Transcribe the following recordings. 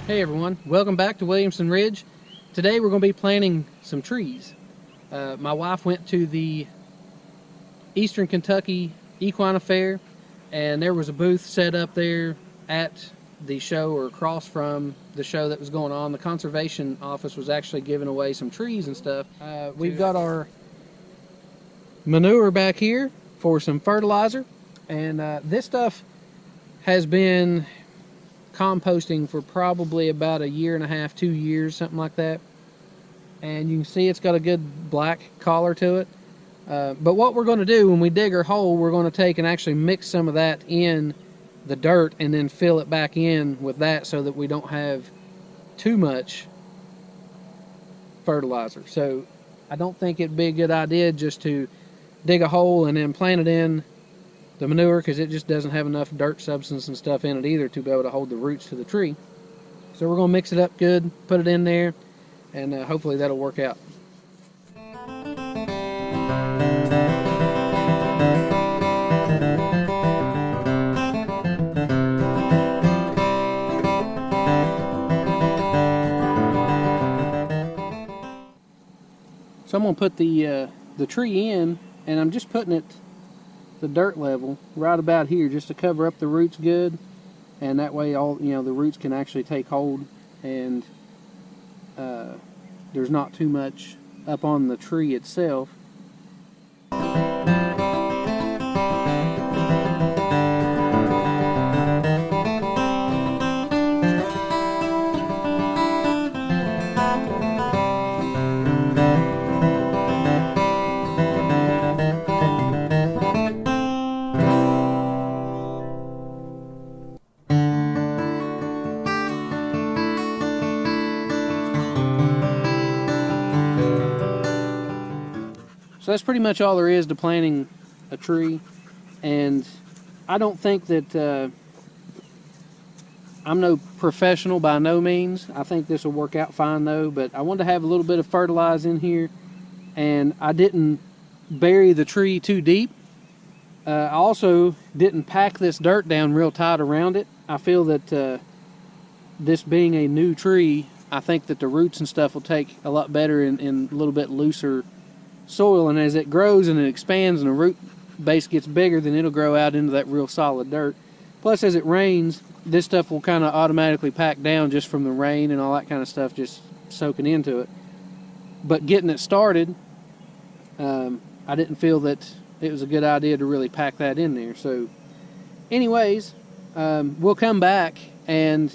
Hey everyone, welcome back to Williamson Ridge. Today we're going to be planting some trees. My wife went to the Eastern Kentucky Equine Fair, and there was a booth set up there at the show, or across from the show that was going on. The conservation office was actually giving away some trees and stuff. We've got our manure back here for some fertilizer, and this stuff has been composting for probably about 1.5 years, 2 years, something like that. And you can see it's got a good black collar to it. But what we're going to do when we dig our hole, we're going to take and actually mix some of that in the dirt and then fill it back in with that so that we don't have too much fertilizer. So I don't think it'd be a good idea just to dig a hole and then plant it in the manure, because it just doesn't have enough dirt substance and stuff in it either to be able to hold the roots to the tree. So we're going to mix it up good, put it in there, and hopefully that'll work out. So I'm going to put the tree in, and I'm just putting it the dirt level right about here just to cover up the roots good, and that way all the roots can actually take hold, and there's not too much up on the tree itself. So that's pretty much all there is to planting a tree, and I don't think that I'm no professional by no means. I think this will work out fine though, but I wanted to have a little bit of fertilizer in here, and I didn't bury the tree too deep. I also didn't pack this dirt down real tight around it. I feel that this being a new tree, I think that the roots and stuff will take a lot better in a little bit looser soil, and as it grows and it expands and the root base gets bigger, then it'll grow out into that real solid dirt. Plus, as it rains, this stuff will kind of automatically pack down just from the rain and all that kind of stuff just soaking into it. But getting it started, I didn't feel that it was a good idea to really pack that in there. So anyways, we'll come back and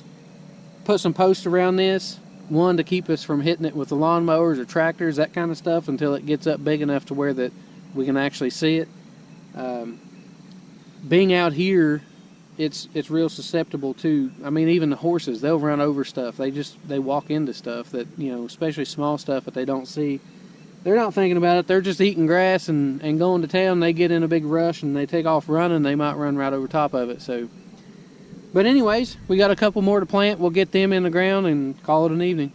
put some posts around this, one to keep us from hitting it with the lawnmowers or tractors, that kind of stuff, until it gets up big enough to where that we can actually see it. Being out here, it's real susceptible to, I mean, even the horses, they'll run over stuff. They walk into stuff that, especially small stuff that they don't see. They're not thinking about it. They're just eating grass and going to town. They get in a big rush and they take off running. They might run right over top of it. So, but anyways, we got a couple more to plant. We'll get them in the ground and call it an evening.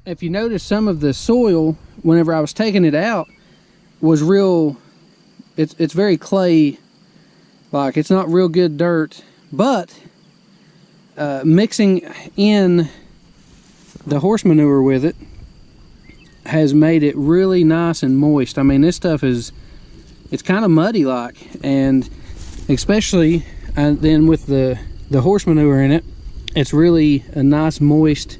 If you notice, some of the soil, whenever I was taking it out, was real, it's very clay, like it's not real good dirt, but mixing in the horse manure with it has made it really nice and moist. I mean, this stuff is, it's kind of muddy like, and especially And then with the horse manure in it, it's really a nice moist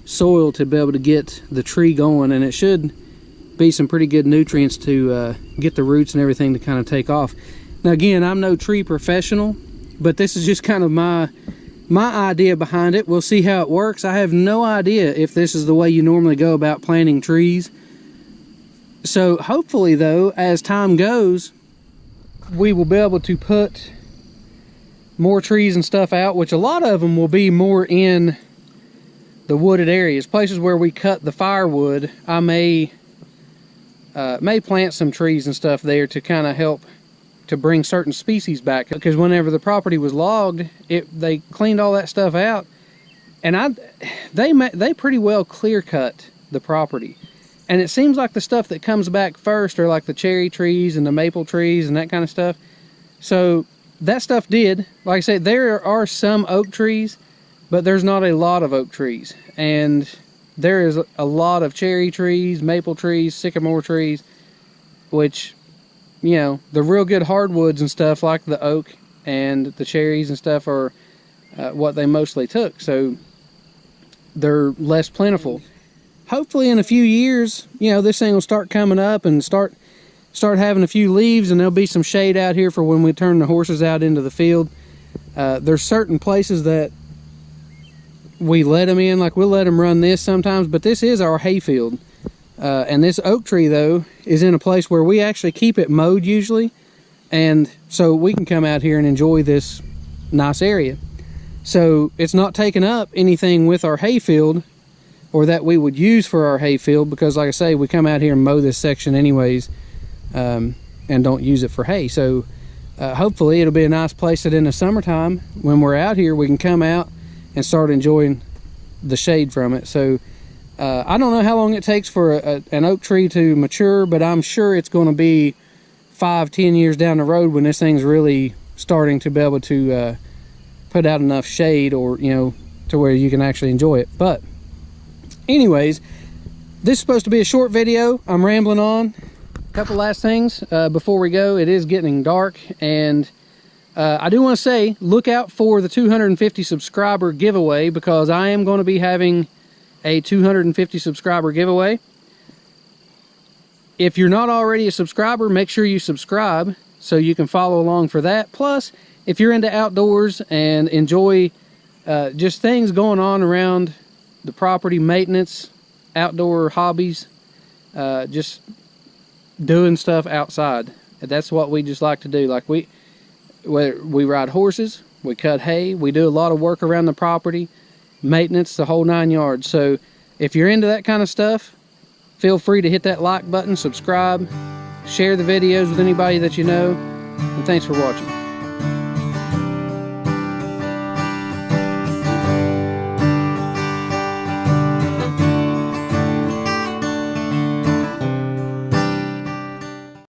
soil to be able to get the tree going, and it should be some pretty good nutrients to get the roots and everything to kind of take off. Now again, I'm no tree professional, but this is just kind of my idea behind it. We'll see how it works. I have no idea if this is the way you normally go about planting trees. So hopefully though, as time goes, we will be able to put more trees and stuff out, which a lot of them will be more in the wooded areas, places where we cut the firewood. I may plant some trees and stuff there to kind of help to bring certain species back, because whenever the property was logged, they cleaned all that stuff out, and they pretty well clear cut the property. And it seems like the stuff that comes back first are like the cherry trees and the maple trees and that kind of stuff. So that stuff did, like I said, there are some oak trees, but there's not a lot of oak trees. And there is a lot of cherry trees, maple trees, sycamore trees, which, you know, the real good hardwoods and stuff like the oak and the cherries and stuff are what they mostly took. So they're less plentiful. Hopefully in a few years, you know, this thing will start coming up and start having a few leaves, and there'll be some shade out here for when we turn the horses out into the field. There's certain places that we let them in, like we'll let them run this sometimes, but this is our hay field. And this oak tree though is in a place where we actually keep it mowed usually, and so we can come out here and enjoy this nice area. So it's not taking up anything with our hay field, or that we would use for our hay field, because like I say, we come out here and mow this section anyways, and don't use it for hay. So hopefully it'll be a nice place that in the summertime when we're out here we can come out and start enjoying the shade from it. So I don't know how long it takes for an oak tree to mature, but I'm sure it's going to be 5-10 years down the road when this thing's really starting to be able to put out enough shade, or, you know, to where you can actually enjoy it. But anyways, this is supposed to be a short video. I'm rambling on. A couple last things before we go. It is getting dark, and I do want to say, look out for the 250 subscriber giveaway, because I am going to be having a 250 subscriber giveaway. If you're not already a subscriber, make sure you subscribe so you can follow along for that. Plus, if you're into outdoors and enjoy just things going on around the property, maintenance, outdoor hobbies, just doing stuff outside, that's what we just like to do. Like we ride horses, we cut hay, we do a lot of work around the property, maintenance, the whole 9 yards. So if you're into that kind of stuff, feel free to hit that like button, subscribe, share the videos with anybody that you know, and thanks for watching.